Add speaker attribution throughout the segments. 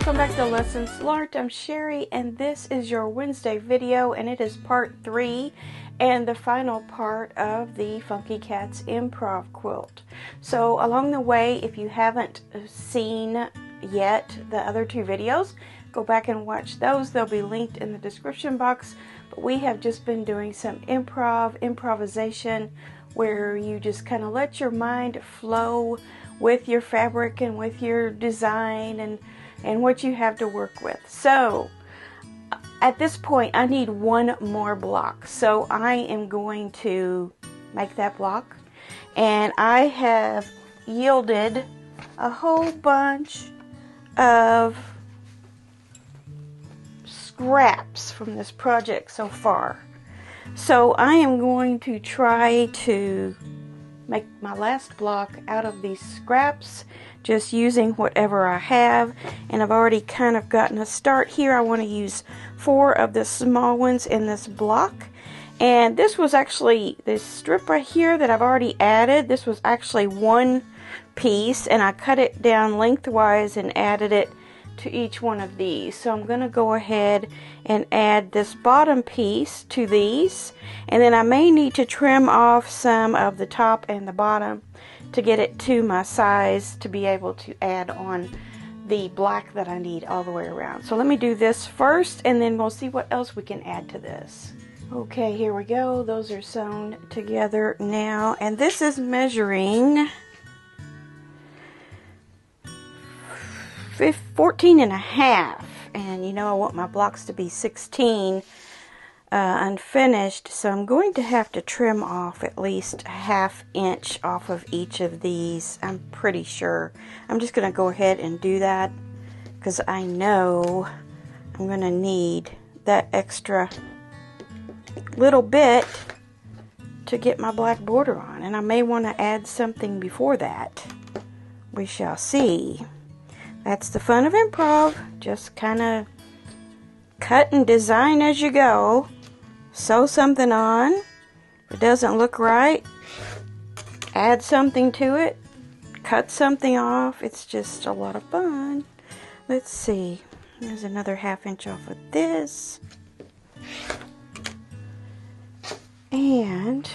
Speaker 1: welcome back to Lessons Learned. I'm Sherry, and this is your Wednesday video, and it is part 3 and the final part of the Funky Cats Improv quilt. So along the way, if you haven't seen yet the other 2 videos, go back and watch those. They'll be linked in the description box. But we have just been doing some improvisation, where you just kind of let your mind flow with your fabric and with your design and what you have to work with. So at this point I need one more block, so I am going to make that block, and I have yielded a whole bunch of scraps from this project so far. So I am going to try to make my last block out of these scraps, just using whatever I have, and I've already kind of gotten a start here. I want to use 4 of the small ones in this block, and this was actually this strip right here that I've already added. This was actually one piece, and I cut it down lengthwise and added it to each one of these. So I'm going to go ahead and add this bottom piece to these, and then I may need to trim off some of the top and the bottom to get it to my size to be able to add on the black that I need all the way around. So let me do this first, and then we'll see what else we can add to this. Okay, here we go. Those are sewn together now, and this is measuring 14 and a half, and you know I want my blocks to be 16 unfinished, so I'm going to have to trim off at least a ½ inch off of each of these. I'm pretty sure. I'm just going to go ahead and do that because I know I'm going to need that extra little bit to get my black border on, and I may want to add something before that. We shall see. That's the fun of improv. Just kind of cut and design as you go. Sew something on. If it doesn't look right, add something to it. Cut something off. It's just a lot of fun. Let's see. There's another ½ inch off of this. And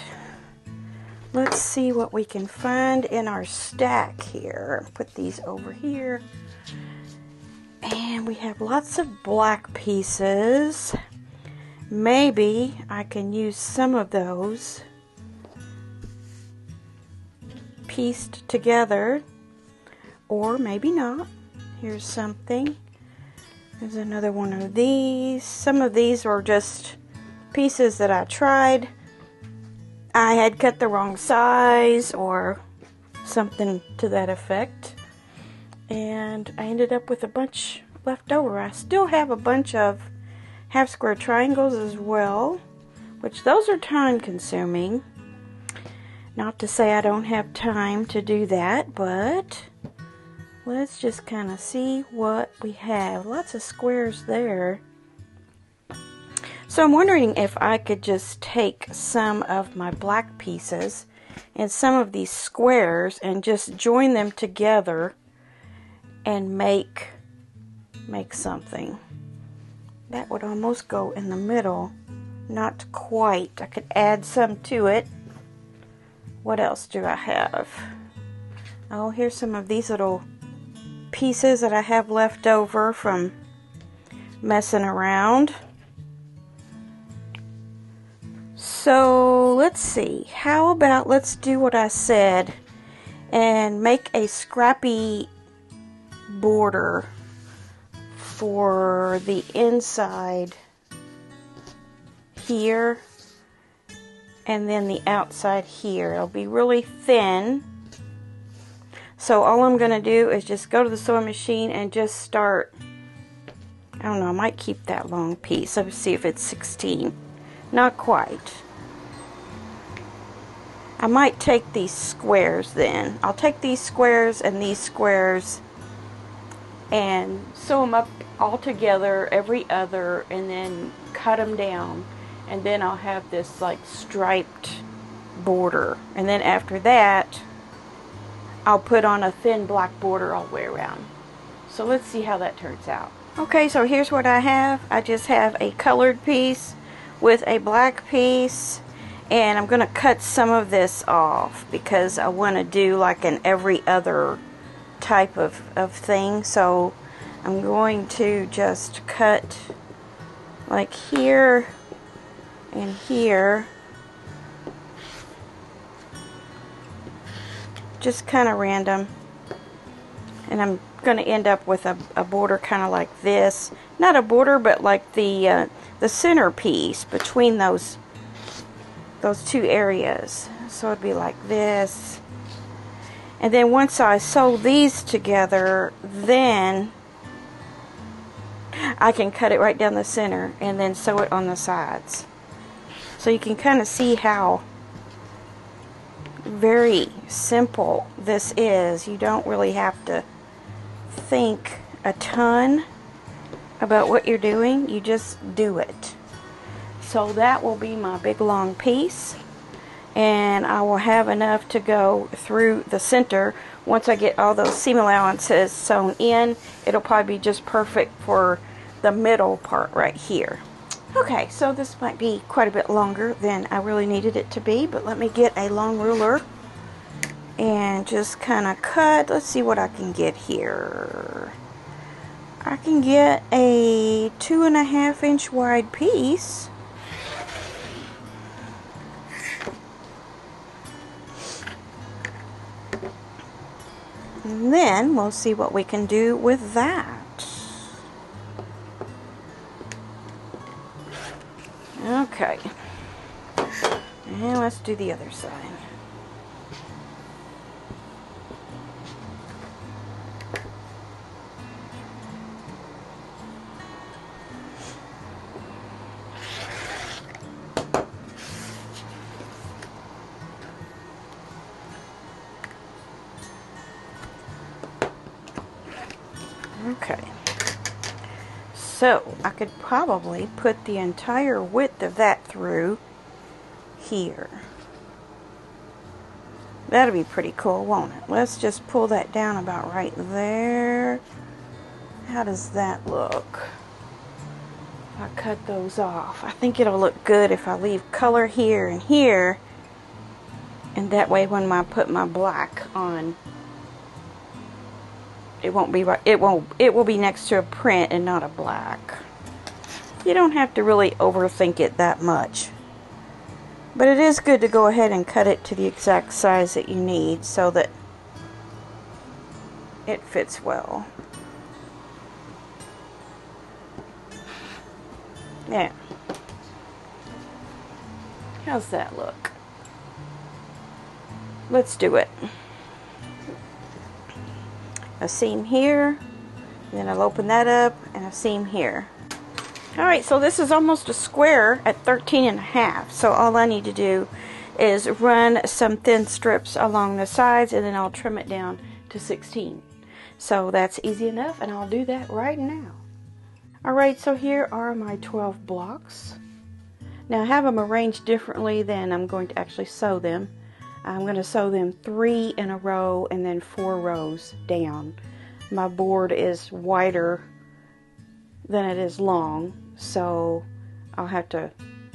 Speaker 1: let's see what we can find in our stack here. Put these over here. And we have lots of black pieces. Maybe I can use some of those pieced together, or maybe not. Here's something. There's another one of these. Some of these are just pieces that I tried. I had cut the wrong size or something to that effect, and I ended up with a bunch left over. I still have a bunch of half square triangles as well, which those are time consuming. Not to say I don't have time to do that, but let's just kind of see what we have. Lots of squares there. So I'm wondering if I could just take some of my black pieces and some of these squares and just join them together and make something. That would almost go in the middle. Not quite. I could add some to it. What else do I have? Oh, here's some of these little pieces that I have left over from messing around. So let's see. How about let's do what I said and make a scrappy border for the inside here, and then the outside here. It'll be really thin. So all I'm going to do is just go to the sewing machine and just start. I don't know, I might keep that long piece. Let's see if it's 16. Not quite. I might take these squares then. I'll take these squares and sew them up all together, every other, and then cut them down, and then I'll have this like striped border, and then after that I'll put on a thin black border all the way around. So let's see how that turns out. Okay, so here's what I have. I just have a colored piece with a black piece, and I'm going to cut some of this off because I want to do like an every other type of thing. So I'm going to just cut like here and here, just kind of random, and I'm going to end up with a border kind of like this. Not a border, but like the center piece between those two areas. So it'd be like this. And then once I sew these together, then I can cut it right down the center and then sew it on the sides. So you can kind of see how very simple this is. You don't really have to think a ton about what you're doing. You just do it. So that will be my big long piece, and I will have enough to go through the center. Once I get all those seam allowances sewn in, it'll probably be just perfect for the middle part right here. Okay, so this might be quite a bit longer than I really needed it to be, but let me get a long ruler and just kind of cut. Let's see what I can get here. I can get a 2.5 inch wide piece. And then we'll see what we can do with that. Okay. And let's do the other side. Okay, so I could probably put the entire width of that through here. That'll be pretty cool, won't it? Let's just pull that down about right there. How does that look? If I cut those off, I think it'll look good if I leave color here and here, and that way when I put my black on, it won't be right. It will be next to a print and not a black. You don't have to really overthink it that much. But it is good to go ahead and cut it to the exact size that you need so that it fits well. Yeah. How's that look? Let's do it. A seam here, then I'll open that up, and a seam here. Alright, so this is almost a square at 13.5, so all I need to do is run some thin strips along the sides, and then I'll trim it down to 16. So that's easy enough, and I'll do that right now. Alright, so here are my 12 blocks. Now I have them arranged differently than I'm going to actually sew them. I'm going to sew them 3 in a row and then 4 rows down. My board is wider than it is long, so I'll have to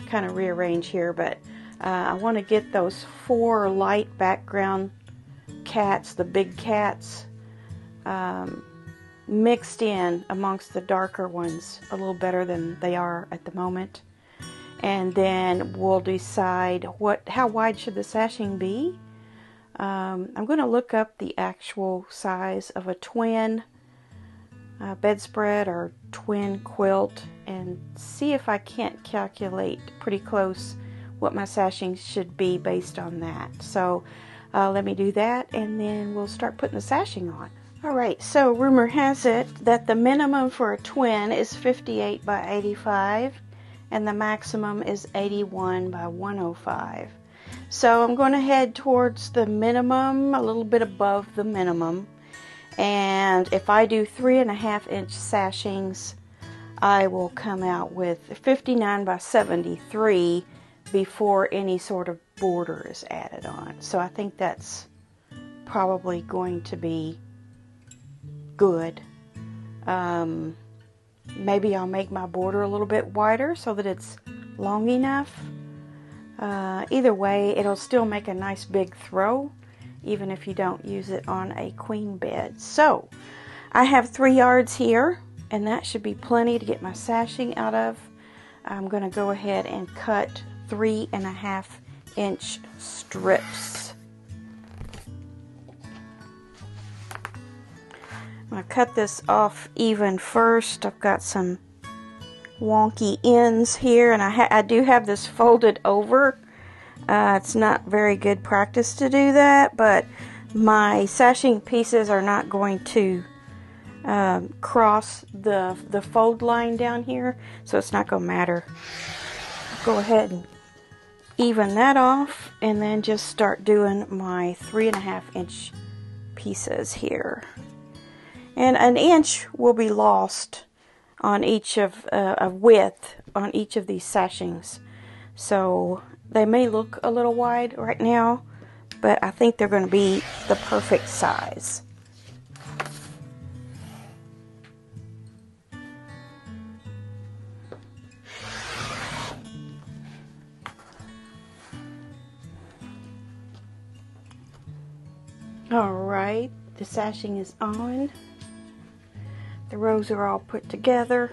Speaker 1: kind of rearrange here, but I want to get those 4 light background cats, the big cats, mixed in amongst the darker ones a little better than they are at the moment. And then we'll decide how wide should the sashing be. I'm going to look up the actual size of a twin bedspread or twin quilt and see if I can't calculate pretty close what my sashing should be based on that. So let me do that, and then we'll start putting the sashing on. Alright, so rumor has it that the minimum for a twin is 58 by 85. And the maximum is 81 by 105. So I'm going to head towards the minimum, a little bit above the minimum. And if I do 3.5 inch sashings, I will come out with 59 by 73 before any sort of border is added on. So I think that's probably going to be good. Maybe I'll make my border a little bit wider so that it's long enough. Either way, it'll still make a nice big throw, even if you don't use it on a queen bed. So, I have 3 yards here, and that should be plenty to get my sashing out of. I'm going to go ahead and cut 3.5-inch strips. I'm going to cut this off even first. I've got some wonky ends here, and I do have this folded over. It's not very good practice to do that, but my sashing pieces are not going to cross the fold line down here, so it's not going to matter. Go ahead and even that off, and then just start doing my 3.5-inch pieces here. And an inch will be lost on each of width on each of these sashings. So they may look a little wide right now, but I think they're going to be the perfect size. Alright, the sashing is on. The rows are all put together.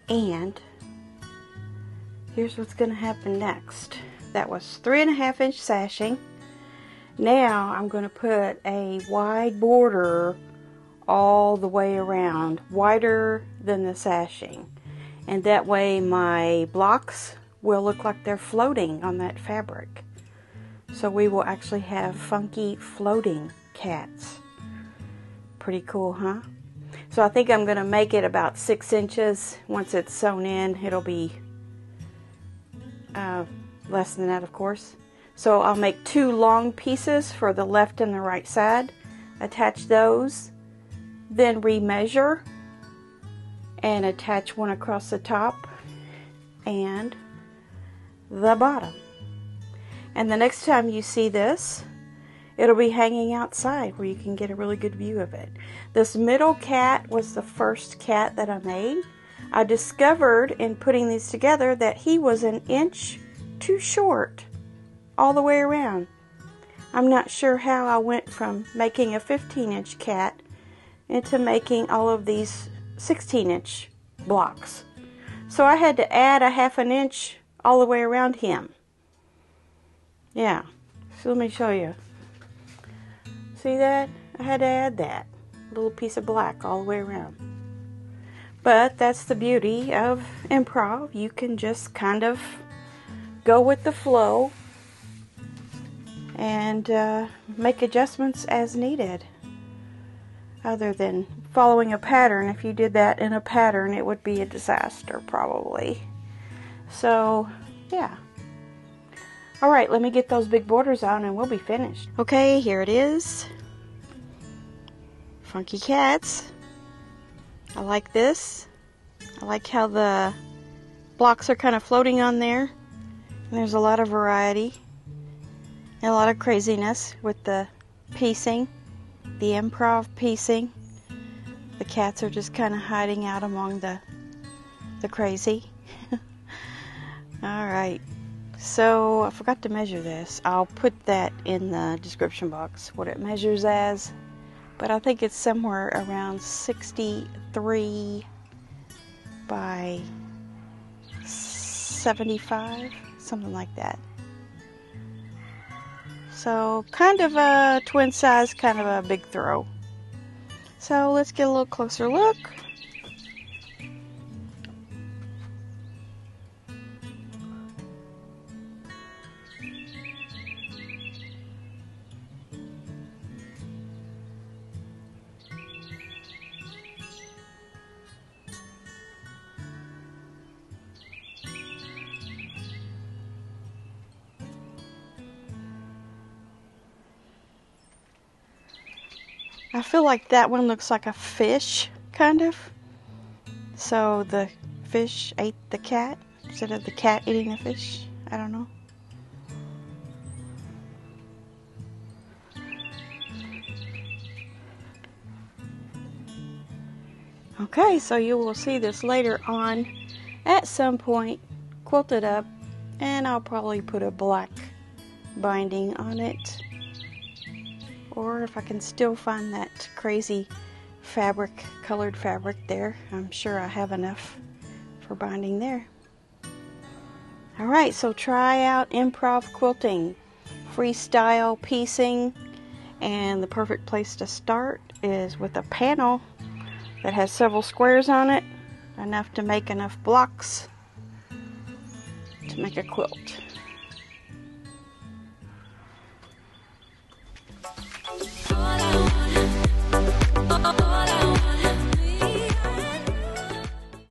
Speaker 1: And here's what's going to happen next. That was 3.5-inch sashing. Now I'm going to put a wide border all the way around, wider than the sashing. And that way my blocks will look like they're floating on that fabric. So we will actually have funky floating cats. Pretty cool, huh? So I think I'm going to make it about 6 inches. Once it's sewn in, it'll be less than that, of course. So I'll make 2 long pieces for the left and the right side. Attach those. Then remeasure. And attach one across the top and the bottom. And the next time you see this, it'll be hanging outside where you can get a really good view of it. This middle cat was the first cat that I made. I discovered in putting these together that he was an inch too short all the way around. I'm not sure how I went from making a 15-inch cat into making all of these 16-inch blocks. So I had to add a 1/2 inch all the way around him. Yeah, so let me show you. See that? I had to add that little piece of black all the way around. But that's the beauty of improv. You can just kind of go with the flow and make adjustments as needed. Other than following a pattern. If you did that in a pattern, it would be a disaster probably. So, yeah. Alright, let me get those big borders on and we'll be finished. Okay, here it is. Funky cats. I like this. I like how the blocks are kind of floating on there. And there's a lot of variety. And a lot of craziness with the piecing. The improv piecing. The cats are just kind of hiding out among the crazy. Alright. So, I forgot to measure this. I'll put that in the description box, what it measures as. But I think it's somewhere around 63 by 75, something like that. So, kind of a twin size, kind of a big throw. So, let's get a little closer look. I feel like that one looks like a fish, kind of. So the fish ate the cat instead of the cat eating the fish. I don't know. Okay, so you will see this later on at some point quilted up, and I'll probably put a black binding on it, or if I can still find that crazy fabric, colored fabric there, I'm sure I have enough for binding there. Alright, so try out Improv Quilting, freestyle piecing, and the perfect place to start is with a panel that has several squares on it, enough to make enough blocks to make a quilt.